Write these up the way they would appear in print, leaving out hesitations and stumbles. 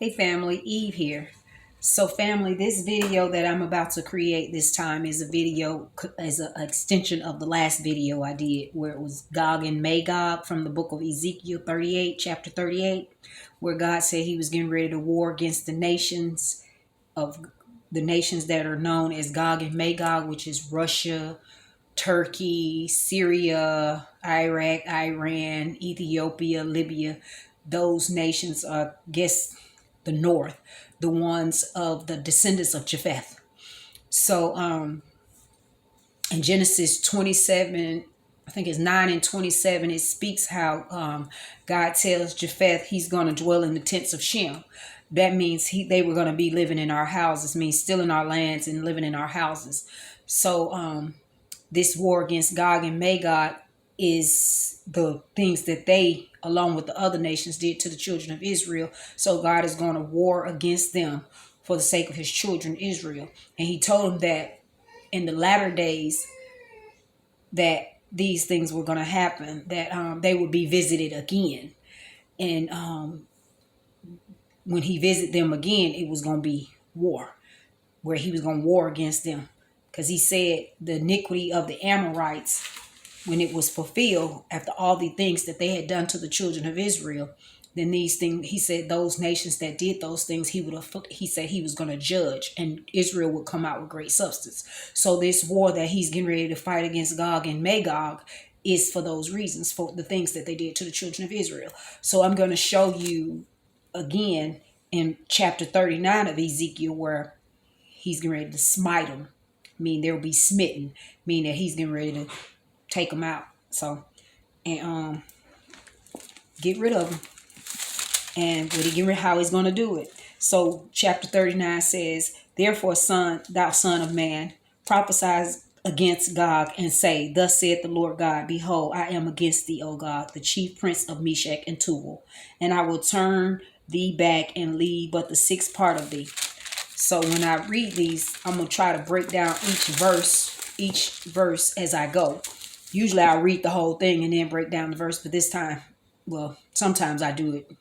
Hey family, Eve here. So family, this video that I'm about to create this time is a video as an extension of the last video I did where it was Gog and Magog from the book of Ezekiel 38, chapter 38, where God said he was getting ready to war against the nations that are known as Gog and Magog, which is Russia, Turkey, Syria, Iraq, Iran, Ethiopia, Libya. Those nations are, the north, the ones of the descendants of Japheth. So in Genesis 27, I think it's 9 and 27, it speaks how God tells Japheth he's going to dwell in the tents of Shem. That means they were going to be living in our houses, means still in our lands and living in our houses. So this war against Gog and Magog is the things that they, along with the other nations, did to the children of Israel. So God is going to war against them for the sake of his children, Israel. And he told them that in the latter days that these things were going to happen, that they would be visited again. And when he visited them again, it was going to be war, where he was going to war against them. Because he said the iniquity of the Amorites, when it was fulfilled, after all the things that they had done to the children of Israel, then these things, he said, those nations that did those things, he said he was going to judge, and Israel would come out with great substance. So this war that he's getting ready to fight against Gog and Magog is for those reasons, for the things that they did to the children of Israel. So I'm going to show you again in chapter 39 of Ezekiel where he's getting ready to smite them. They'll be smitten, meaning that he's getting ready to take them out. So, and get rid of them. And how he's going to do it. So chapter 39 says, therefore, thou son of man, prophesy against Gog and say, thus saith the Lord God, behold, I am against thee, O Gog, the chief prince of Meshech and Tubal, and I will turn thee back and leave but the sixth part of thee. So when I read these, I'm going to try to break down each verse as I go. Usually I'll read the whole thing and then break down the verse, but this time, well, sometimes I do it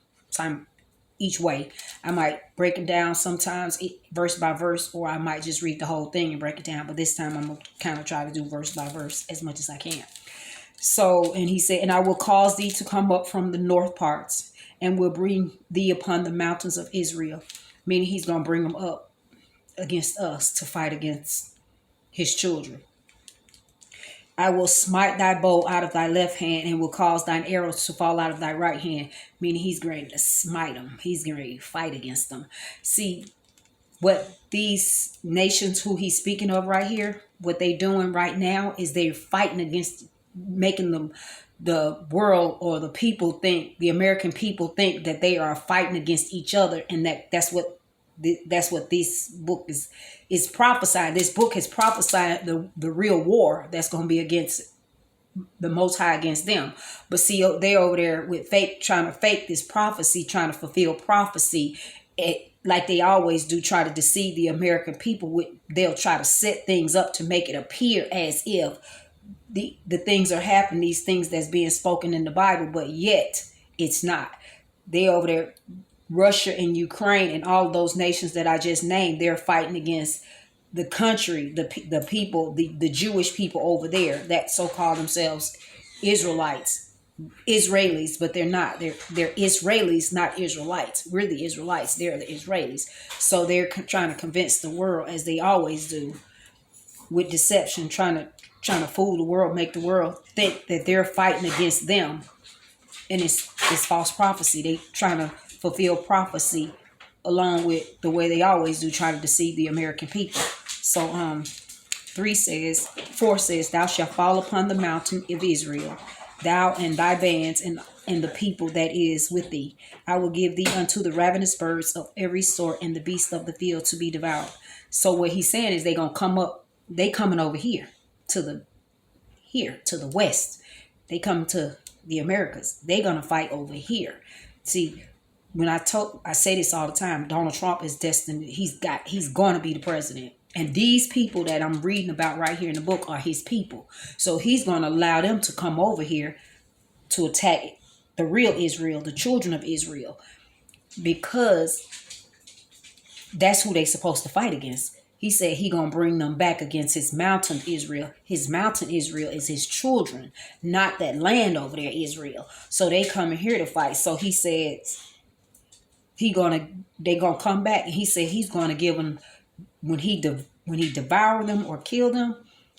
each way. I might break it down sometimes verse by verse, or I might just read the whole thing and break it down. But this time I'm going to kind of try to do verse by verse as much as I can. So, and he said, and I will cause thee to come up from the north parts and will bring thee upon the mountains of Israel. Meaning he's going to bring them up against us to fight against his children. I will smite thy bow out of thy left hand and will cause thine arrows to fall out of thy right hand. Meaning he's going to smite them. He's going to fight against them. See, what these nations who he's speaking of right here, what they're doing right now is they're fighting against, making them, the world or the people think, the American people think that they are fighting against each other, and that's what this book is prophesying. This book has prophesied the real war that's going to be against the Most High, against them. But see, they're over there with trying to fake this prophecy, trying to fulfill prophecy, like they always do, try to deceive the American people. They'll try to set things up to make it appear as if the things are happening, these things that's being spoken in the Bible, but yet it's not. They over there, Russia and Ukraine and all of those nations that I just named, they're fighting against the country, the people, the Jewish people over there that so-called themselves Israelites, Israelis, but they're not. They're Israelis, not Israelites. We're the Israelites. They're the Israelis. So they're trying to convince the world, as they always do, with deception, trying to fool the world, make the world think that they're fighting against them. And it's false prophecy. They trying to fulfill prophecy along with the way they always do, try to deceive the American people. So 4 says, thou shalt fall upon the mountain of Israel, thou and thy bands and the people that is with thee. I will give thee unto the ravenous birds of every sort and the beasts of the field to be devoured. So what he's saying is they're going to come up, they coming over here to the west. They come to the Americas. They're going to fight over here. See, when I say this all the time, Donald Trump is destined, he's going to be the president. And these people that I'm reading about right here in the book are his people. So he's going to allow them to come over here to attack the real Israel, the children of Israel, because That's who they supposed to fight against. He said he gonna bring them back against his mountain Israel. His mountain Israel is his children, not that land over there, Israel. So they coming here to fight. So he said they gonna come back, and he said he's gonna give them when he devour them or kill them.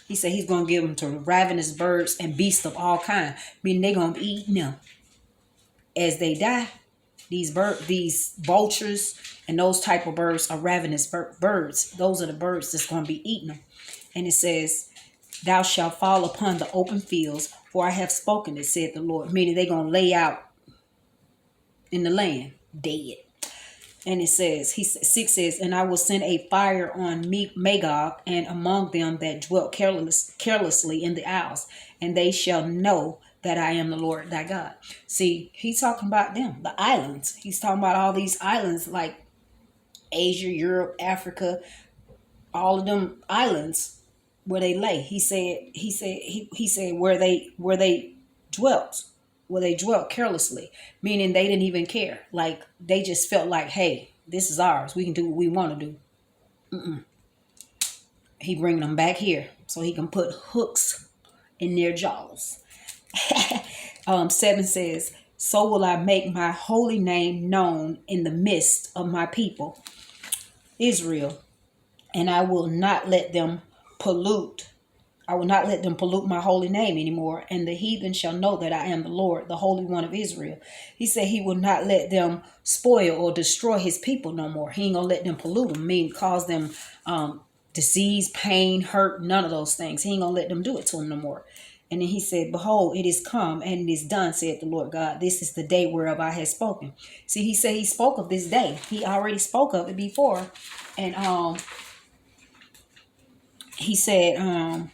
He said he's gonna give them to ravenous birds and beasts of all kind. Meaning they gonna be eating them as they die. These vultures and those type of birds are ravenous birds. Those are the birds that's going to be eating them. And it says, thou shalt fall upon the open fields, for I have spoken it, said the Lord. Meaning they're going to lay out in the land, dead. And it says, 6 says, and I will send a fire on Magog and among them that dwelt carelessly in the isles, and they shall know that I am the Lord thy God. See, he's talking about them, the islands. He's talking about all these islands like Asia, Europe, Africa, all of them islands where they lay. He said where they dwelt, where they dwelt carelessly, meaning they didn't even care. Like they just felt like, hey, this is ours. We can do what we want to do. He bring them back here so he can put hooks in their jaws. 7 says, so will I make my holy name known in the midst of my people, Israel, and I will not let them pollute. I will not let them pollute my holy name anymore, and the heathen shall know that I am the Lord, the Holy One of Israel. He said he will not let them spoil or destroy his people no more. He ain't gonna let them pollute them, mean cause them disease, pain, hurt, none of those things. He ain't gonna let them do it to them no more. And then he said, behold, it is come and it is done, said the Lord God. This is the day whereof I have spoken. See, he said he spoke of this day. He already spoke of it before. And he said,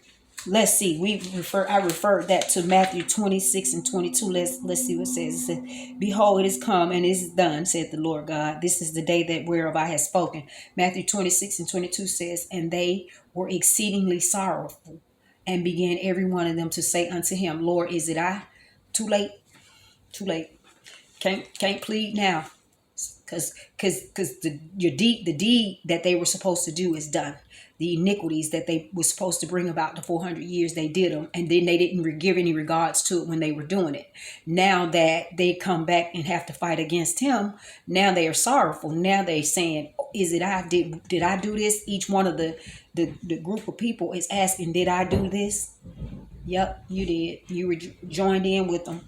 let's see, I referred that to Matthew 26 and 22. Let's see what it says. It said, behold, it is come and it is done, said the Lord God. This is the day that whereof I have spoken. Matthew 26 and 22 says, and they were exceedingly sorrowful, and began every one of them to say unto him, Lord, is it I? Too late. Can't plead now. Because the deed that they were supposed to do is done. The iniquities that they were supposed to bring about the 400 years, they did them. And then they didn't give any regards to it when they were doing it. Now that they come back and have to fight against him, now they are sorrowful. Now they saying, is it I? Did I do this? Each one of the group of people is asking, did I do this? Yep, you did. You were joined in with them.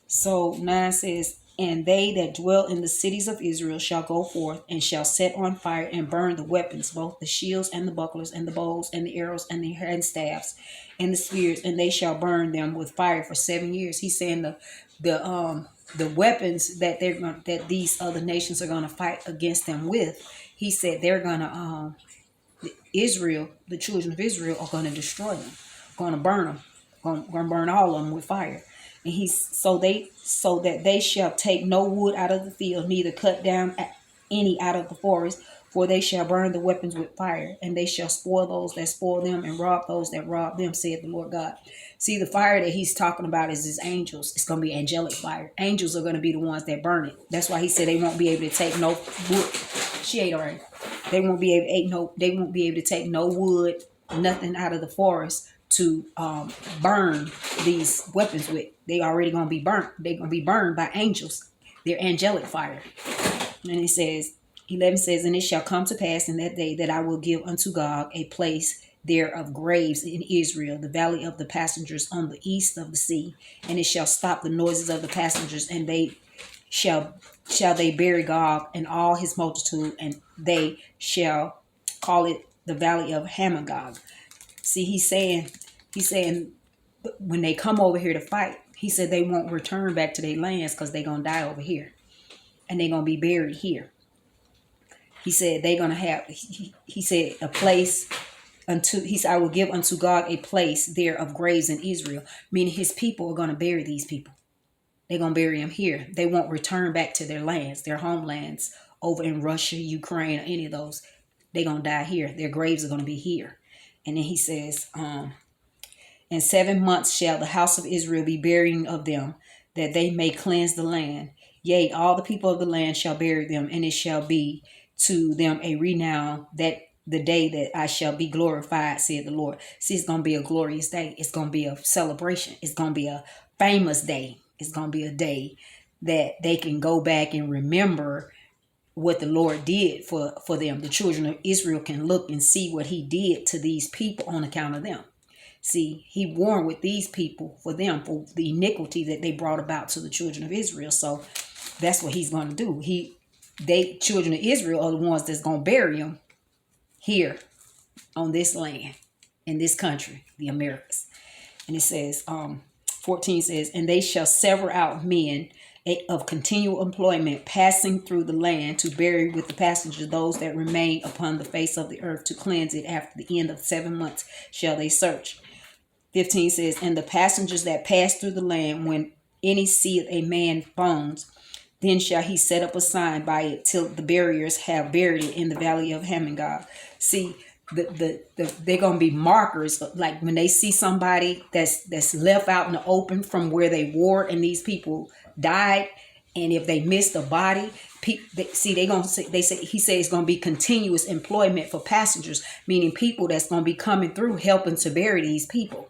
So 9 says, and they that dwell in the cities of Israel shall go forth and shall set on fire and burn the weapons, both the shields and the bucklers and the bows and the arrows and the hand staffs and the spears, and they shall burn them with fire for 7 years. He's saying the weapons that these other nations are gonna fight against them with. He said they're gonna Israel, the children of Israel, are gonna destroy them, gonna burn them, gonna burn all of them with fire. And so that they shall take no wood out of the field, neither cut down any out of the forest, for they shall burn the weapons with fire, and they shall spoil those that spoil them, and rob those that rob them, saith the Lord God. See, the fire that he's talking about is his angels. It's going to be angelic fire. Angels are going to be the ones that burn it. That's why he said they won't be able to take no wood. She ate already. They won't be able to take no wood, nothing out of the forest to burn these weapons with. They already gonna be burnt. They're gonna be burned by angels. They're angelic fire. And it says, 11 says, and it shall come to pass in that day that I will give unto Gog a place there of graves in Israel, the valley of the passengers on the east of the sea, and it shall stop the noises of the passengers, and they shall they bury Gog and all his multitude, and they shall call it the valley of Hamagog. See, he's saying when they come over here to fight, he said they won't return back to their lands because they're going to die over here. And they're going to be buried here. He said they're going to have, he said a place he said, I will give unto God a place there of graves in Israel. Meaning his people are going to bury these people. They're going to bury them here. They won't return back to their lands, their homelands over in Russia, Ukraine, or any of those. They're going to die here. Their graves are going to be here. And then he says, in 7 months shall the house of Israel be burying of them, that they may cleanse the land. Yea, all the people of the land shall bury them, and it shall be to them a renown, that the day that I shall be glorified, said the Lord. See, it's going to be a glorious day. It's going to be a celebration. It's going to be a famous day. It's going to be a day that they can go back and remember what the Lord did for them. The children of Israel can look and see what he did to these people on account of them. See, he warned with these people for them, for the iniquity that they brought about to the children of Israel. So that's what he's going to do. Children of Israel are the ones that's going to bury them here on this land, in this country, the Americas. And it says, 14 says, and they shall sever out men of continual employment, passing through the land, to bury with the passengers those that remain upon the face of the earth, to cleanse it. After the end of 7 months shall they search. 15 says, and the passengers that pass through the land, when any seeth a man's bones, then shall he set up a sign by it till the buriers have buried it in the valley of Hammongog. See, they're gonna be markers, like when they see somebody that's left out in the open from where they warred and these people died, and if they missed a body, he said it's gonna be continuous employment for passengers, meaning people that's gonna be coming through helping to bury these people.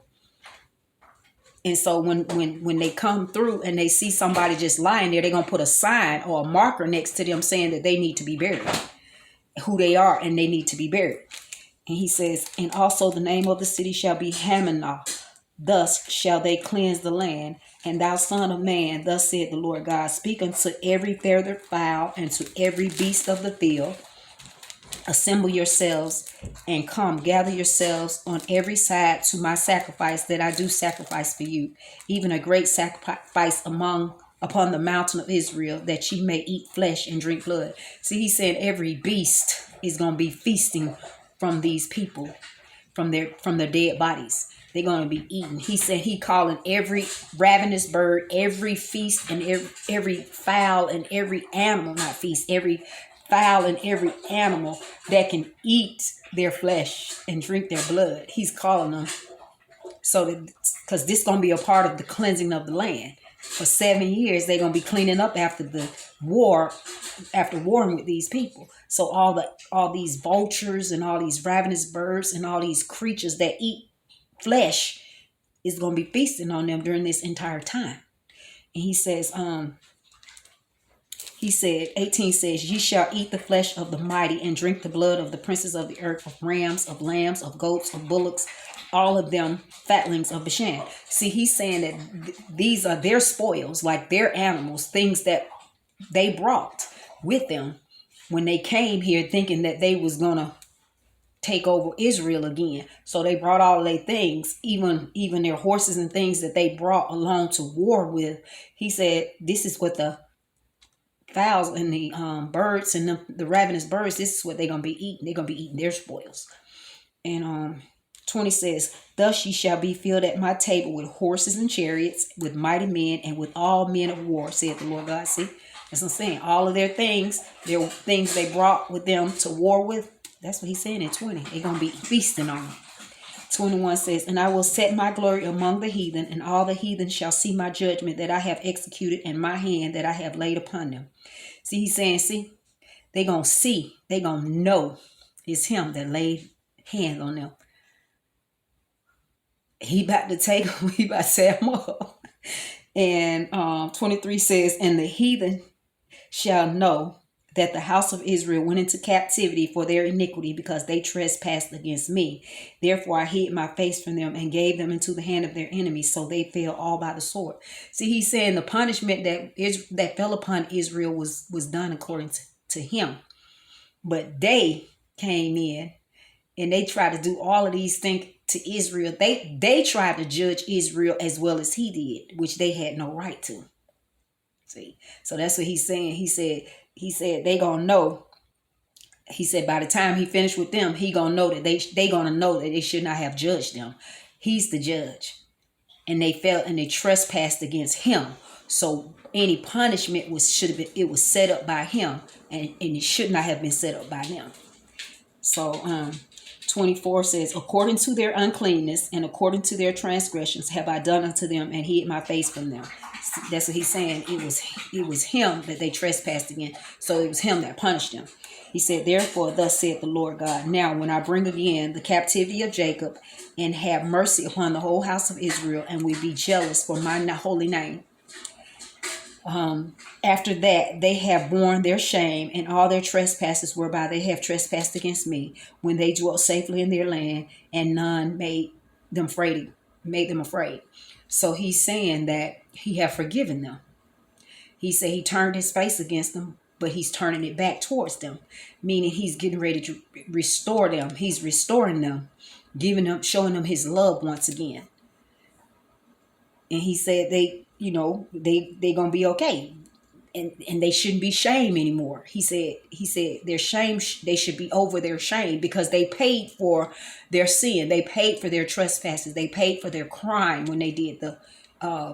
And so when they come through and they see somebody just lying there, they're going to put a sign or a marker next to them saying that they need to be buried, who they are, and they need to be buried. And he says, and also the name of the city shall be Hammonah. Thus shall they cleanse the land. And thou son of man, thus said the Lord God, speak unto every feathered fowl and to every beast of the field. Assemble yourselves and come, gather yourselves on every side to my sacrifice that I do sacrifice for you, even a great sacrifice upon the mountain of Israel, that ye may eat flesh and drink blood. See, he said every beast is going to be feasting from these people, from their dead bodies. They're going to be eaten. He said he calling every ravenous bird, every feast, and every fowl and every animal, not feast, every fowl and every animal that can eat their flesh and drink their blood. He's calling them, so that, because this is going to be a part of the cleansing of the land. For 7 years, they're going to be cleaning up after the war, after warring with these people. So all these vultures and all these ravenous birds and all these creatures that eat flesh is going to be feasting on them during this entire time. And he says, 18 says, ye shall eat the flesh of the mighty and drink the blood of the princes of the earth, of rams, of lambs, of goats, of bullocks, all of them fatlings of Bashan. See, he's saying that these are their spoils, like their animals, things that they brought with them when they came here, thinking that they was going to take over Israel again. So they brought all their things, even their horses and things that they brought along to war with. He said, this is what the fowls and the birds and the ravenous birds, this is what they're going to be eating. They're going to be eating their spoils. And 20 says, thus ye shall be filled at my table with horses and chariots, with mighty men, and with all men of war, said the Lord God. See, that's what I'm saying. All of their things they brought with them to war with, that's what he's saying in 20. They're going to be feasting on them. 21 says, and I will set my glory among the heathen, and all the heathen shall see my judgment that I have executed, and my hand that I have laid upon them. See, he's saying, they're going to see, they're going to know it's him that laid hands on them. He about to take them, he about to set them up. And 23 says, and the heathen shall know that the house of Israel went into captivity for their iniquity, because they trespassed against me. Therefore I hid my face from them and gave them into the hand of their enemies, so they fell all by the sword. See, he's saying the punishment that fell upon Israel was done according to him. But they came in and they tried to do all of these things to Israel. They tried to judge Israel as well as he did, which they had no right to. See, so that's what he's saying. He said they gonna know. He said by the time he finished with them, he gonna know that they gonna know that they should not have judged them. He's the judge, and they fell and they trespassed against him. So any punishment was set up by him, and it should not have been set up by them. So 24 says, according to their uncleanness and according to their transgressions have I done unto them, and hid my face from them. That's what he's saying. It was him that they trespassed against. So it was him that punished them. He said, therefore, thus saith the Lord God, now when I bring again the captivity of Jacob and have mercy upon the whole house of Israel, and we be jealous for my holy name. After that, they have borne their shame and all their trespasses whereby they have trespassed against me, when they dwelt safely in their land, and none made them afraid. So he's saying that he have forgiven them. He said he turned his face against them, but he's turning it back towards them, meaning he's getting ready to restore them. He's restoring them, giving them, showing them his love once again. And he said they gonna be okay, and they shouldn't be shamed anymore. He said their shame, they should be over their shame, because they paid for their sin, they paid for their trespasses, they paid for their crime when they did the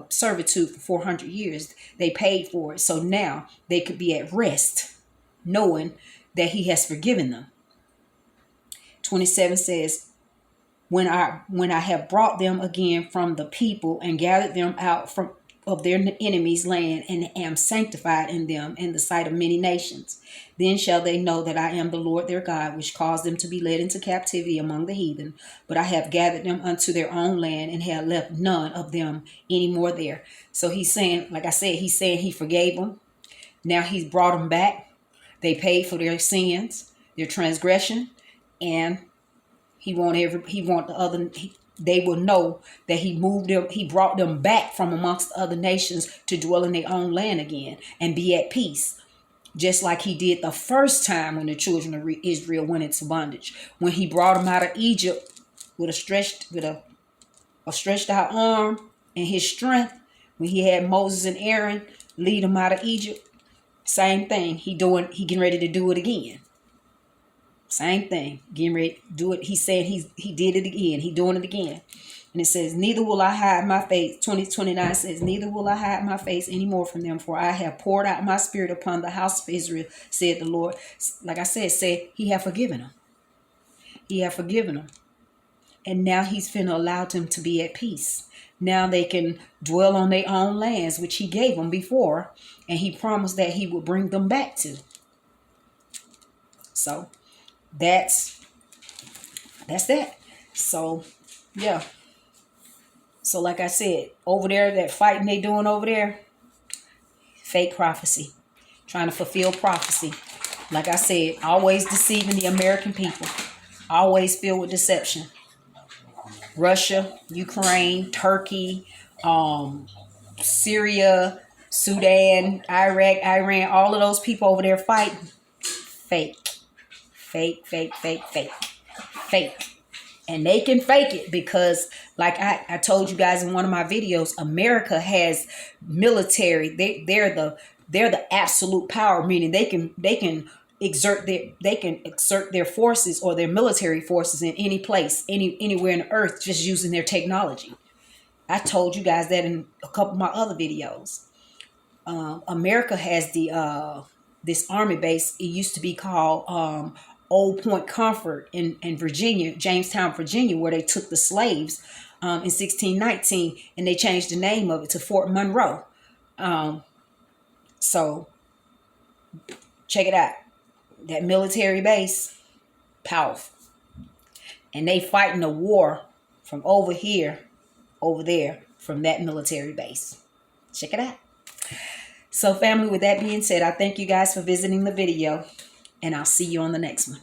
servitude for 400 years. They paid for it, so now they could be at rest, knowing that he has forgiven them. 27 says, when I have brought them again from the people and gathered them out from of their enemies' land, and am sanctified in them in the sight of many nations, then shall they know that I am the Lord their God, which caused them to be led into captivity among the heathen. But I have gathered them unto their own land, and have left none of them any more there. So he's saying, like I said, he's saying he forgave them. Now he's brought them back. They paid for their sins, their transgression, and they will know that he moved them, he brought them back from amongst other nations to dwell in their own land again and be at peace. Just like he did the first time when the children of Israel went into bondage. When he brought them out of Egypt with a stretched out arm and his strength, when he had Moses and Aaron lead them out of Egypt, same thing. He getting ready to do it again. Same thing, getting ready to do it. He said he did it again. He doing it again. And it says, neither will I hide my face. 29 says, neither will I hide my face anymore from them, for I have poured out my spirit upon the house of Israel, said the Lord. Like I said he have forgiven them. He have forgiven them. And now he's finna allow them to be at peace. Now they can dwell on their own lands, which he gave them before. And he promised that he would bring them back to. So that's that. So yeah. So like I said, over there, that fighting they doing over there, fake prophecy, trying to fulfill prophecy. Like I said, always deceiving the American people, always filled with deception. Russia, Ukraine, Turkey, Syria, Sudan, Iraq, Iran, all of those people over there fighting, fake. And they can fake it because, like I told you guys in one of my videos, America has military. They're the absolute power, meaning they can exert their forces or their military forces in any place, anywhere in the earth, just using their technology. I told you guys that in a couple of my other videos. America has this army base. It used to be called Old Point Comfort in Virginia, Jamestown, Virginia, where they took the slaves in 1619, and they changed the name of it to Fort Monroe. So check it out. That military base, powerful. And they fighting a war from over here, over there, from that military base. Check it out. So family, with that being said, I thank you guys for visiting the video, and I'll see you on the next one.